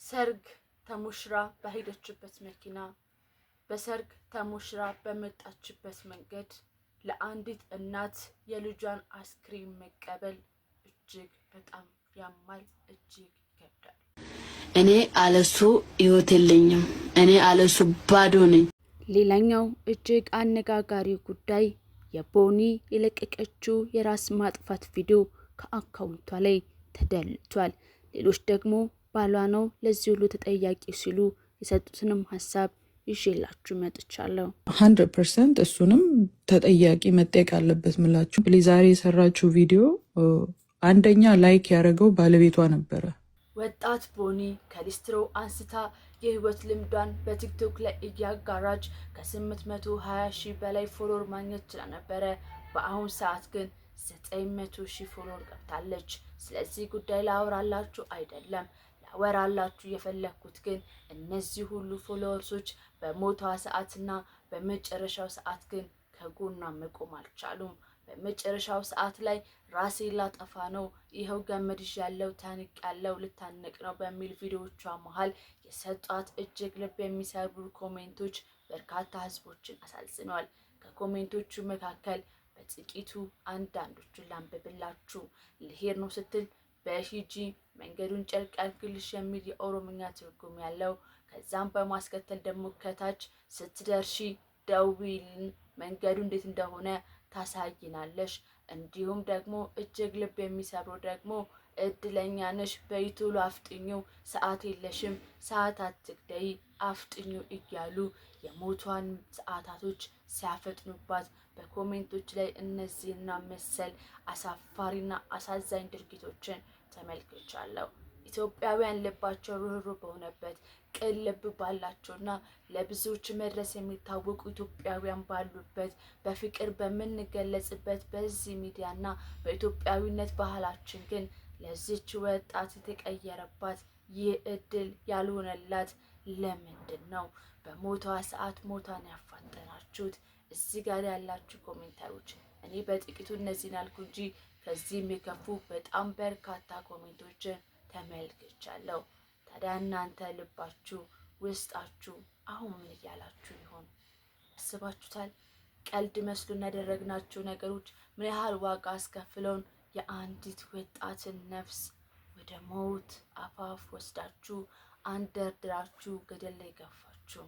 ሰርግ ተሙሽራ በሄደችበት መኪና በሰርግ ተሙሽራ በመጣችበት መንገድ ለአንዲት እናት የልጇን አስክሬን መቀበል እጅግ በጣም ያማል፣ እጅግ ይከብዳል። እኔ አለሱ ህይወት የለኝም፣ እኔ አለሱ ባዶ ነኝ። ሌላኛው እጅግ አነጋጋሪ ጉዳይ የቦኒ የለቀቀችው የራስ ማጥፋት ቪዲዮ ከአካውንቷ ላይ ተደልቷል። ሌሎች ደግሞ ባሏ ነው ለዚህ ሁሉ ተጠያቂ ሲሉ የሰጡትንም ሐሳብ ይዤላችሁ መጥቻለሁ። 100% እሱንም ተጠያቂ መጠየቅ አለበት ምላችሁ። ዛሬ የሰራችው ቪዲዮ አንደኛ ላይክ ያደረገው ባለቤቷ ነበረ። ወጣት ቦኒ ከሊስትሮ አንስታ የህይወት ልምዷን በቲክቶክ ላይ እያጋራች ከ820 ሺህ በላይ ፎሎወር ማግኘት ችላ ነበረ። በአሁን ሰዓት ግን 900 ሺህ ፎሎወር ገብታለች። ስለዚህ ጉዳይ ላወራላችሁ አይደለም፣ ላወራላችሁ የፈለኩት ግን እነዚህ ሁሉ ፎሎወርሶች በሞቷ ሰዓትና በመጨረሻው ሰዓት ግን ከጎኗ መቆም አልቻሉም። በመጨረሻው ሰዓት ላይ ራሴ ላጠፋ ነው፣ ይኸው ገመድ ያለው ታንቅ ያለው ልታነቅ ነው በሚል ቪዲዮዎቿ መሃል የሰጧት እጅግ ልብ የሚሰብሩ ኮሜንቶች በርካታ ህዝቦችን አሳዝነዋል። ከኮሜንቶቹ መካከል በጥቂቱ አንዳንዶቹን ላንብብላችሁ። ልሄድ ነው ስትል በሂጂ መንገዱን ጨርቅ ያርግልሽ የሚል የኦሮምኛ ትርጉም ያለው። ከዛም በማስከተል ደግሞ ከታች ስትደርሺ ደውይልን መንገዱ እንዴት እንደሆነ ታሳይናለሽ። እንዲሁም ደግሞ እጅግ ልብ የሚሰብሩ ደግሞ እድለኛ ነሽ በይቶሎ አፍጥኙ፣ ሰዓት የለሽም፣ ሰዓት አትግደይ፣ አፍጥኙ እያሉ የሞቷን ሰዓታቶች ሲያፈጥኑባት በኮሜንቶች ላይ እነዚህና መሰል አሳፋሪና አሳዛኝ ድርጊቶችን ተመልክቻለሁ። ኢትዮጵያውያን ልባቸው ሩህሩህ በሆነበት ቅን ልብ ባላቸውና ለብዙዎች መድረስ የሚታወቁ ኢትዮጵያውያን ባሉበት በፍቅር በምንገለጽበት በዚህ ሚዲያና በኢትዮጵያዊነት ባህላችን ግን ለዚች ወጣት የተቀየረባት ይህ እድል ያልሆነላት ለምንድን ነው? በሞቷ ሰዓት ሞታን ያፋጠናችሁት? እዚህ ጋር ያላችሁ ኮሜንታሮች እኔ በጥቂቱ እነዚህን አልኩ እንጂ ከዚህም የከፉ በጣም በርካታ ኮሜንቶችን ተመልክቻለሁ። ታዲያ እናንተ ልባችሁ ውስጣችሁ አሁን ምን እያላችሁ ይሆን? አስባችሁታል? ቀልድ መስሎ ያደረግናቸው ነገሮች ምን ያህል ዋጋ አስከፍለውን የአንዲት ወጣትን ነፍስ ወደ ሞት አፋፍ ወስዳችሁ አንደርድራችሁ ገደል ላይ ገፋችሁ።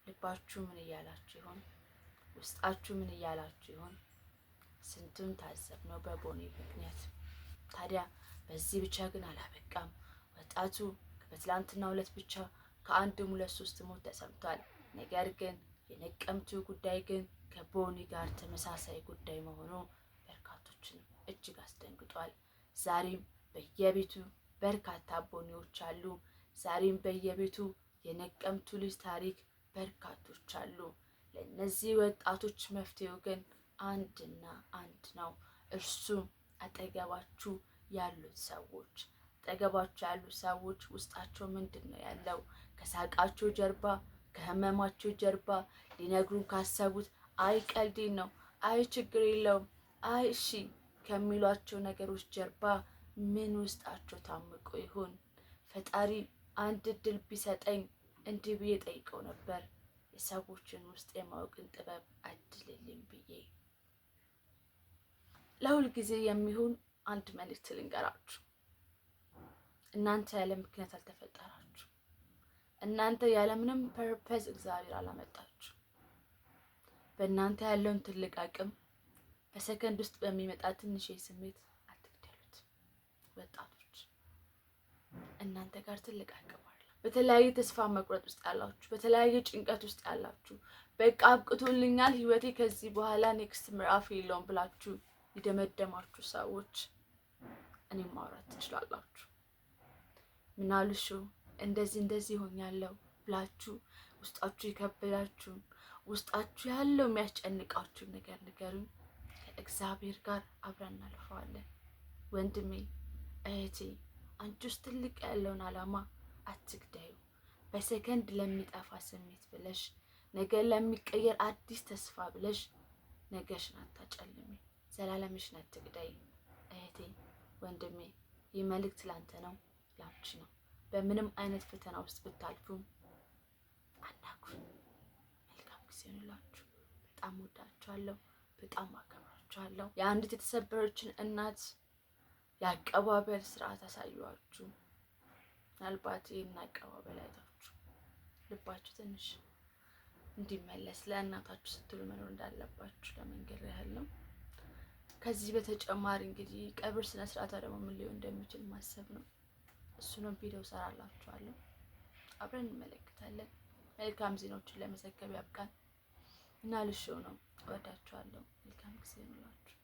ልባችሁ ምን እያላችሁ ይሆን? ውስጣችሁ ምን እያላችሁ ይሆን? ስንቱን ታዘብነው በቦኒ ምክንያት። ታዲያ በዚህ ብቻ ግን አላበቃም። ወጣቱ በትላንትናው ዕለት ብቻ ከአንድም 2-3 ሞት ተሰምቷል። ነገር ግን የነቀምቱ ጉዳይ ግን ከቦኒ ጋር ተመሳሳይ ጉዳይ መሆኑ በርካቶችን እጅግ አስደንግጧል። ዛሬም በየቤቱ በርካታ ቦኒዎች አሉ። ዛሬም በየቤቱ የነቀምቱ ልጅ ታሪክ በርካቶች አሉ። ለነዚህ ወጣቶች መፍትሄው ግን አንድና አንድ ነው። እርሱም አጠገባችሁ ያሉት ሰዎች። አጠገባችሁ ያሉት ሰዎች ውስጣቸው ምንድን ነው ያለው? ከሳቃቸው ጀርባ፣ ከህመማቸው ጀርባ ሊነግሩን ካሰቡት አይ ቀልዴን ነው፣ አይ ችግር የለውም፣ አይ እሺ ከሚሏቸው ነገሮች ጀርባ ምን ውስጣቸው ታምቆ ይሆን? ፈጣሪ አንድ እድል ቢሰጠኝ እንዲህ ብዬ ጠይቀው ነበር፣ የሰዎችን ውስጥ የማወቅን ጥበብ አድልልኝ ብዬ። ለሁል ጊዜ የሚሆን አንድ መልእክት ልንገራችሁ። እናንተ ያለ ምክንያት አልተፈጠራችሁ። እናንተ ያለ ምንም ፐርፐዝ እግዚአብሔር አላመጣችሁ። በእናንተ ያለውን ትልቅ አቅም በሰከንድ ውስጥ በሚመጣ ትንሽ ስሜት አትግደሉት። ወጣቶች እናንተ ጋር ትልቅ አቅም አለ። በተለያየ ተስፋ መቁረጥ ውስጥ ያላችሁ፣ በተለያየ ጭንቀት ውስጥ ያላችሁ፣ በቃ አብቅቶልኛል ህይወቴ ከዚህ በኋላ ኔክስት ምዕራፍ የለውም ብላችሁ የደመደማችሁ ሰዎች እኔም ማውራት ትችላላችሁ። ምናልሹ እንደዚህ ሆኛለሁ ብላችሁ ውስጣችሁ የከበዳችሁን ውስጣችሁ ያለው የሚያስጨንቃችሁ ነገር ንገሩኝ። ከእግዚአብሔር ጋር አብረን እናልፈዋለን። ወንድሜ እህቴ፣ አንቺ ውስጥ ትልቅ ያለውን ዓላማ አትግደዩ። በሰከንድ ለሚጠፋ ስሜት ብለሽ ነገ ለሚቀየር አዲስ ተስፋ ብለሽ ነገሽን አታጨልሚ። ዘላለምሽን አትግደይ እህቴ ወንድሜ ይህ መልእክት ላንተ ነው፣ ላንቺ ነው። በምንም አይነት ፈተና ውስጥ ብታልፉም አናግሩኝ። መልካም ጊዜ ይሁንላችሁ። በጣም ወዳችኋለሁ፣ በጣም አከብራችኋለሁ። የአንዲት የተሰበረችን እናት የአቀባበል ስርዓት አሳዩዋችሁ። ምናልባት ይህን አቀባበል አይታችሁ ልባችሁ ትንሽ እንዲመለስ ለእናታችሁ ስትሉ መኖር እንዳለባችሁ ለመንገር ያህል ነው። ከዚህ በተጨማሪ እንግዲህ ቀብር ስነ ስርዓቷ ደግሞ ምን ሊሆን እንደሚችል ማሰብ ነው። እሱንም ቪዲዮ ሰራላችኋለሁ፣ አብረን እንመለከታለን። መልካም ዜናዎችን ለመዘገብ ያብቃን እና ልሽው ነው። እወዳችኋለሁ። መልካም ጊዜ ይሁንላችሁ።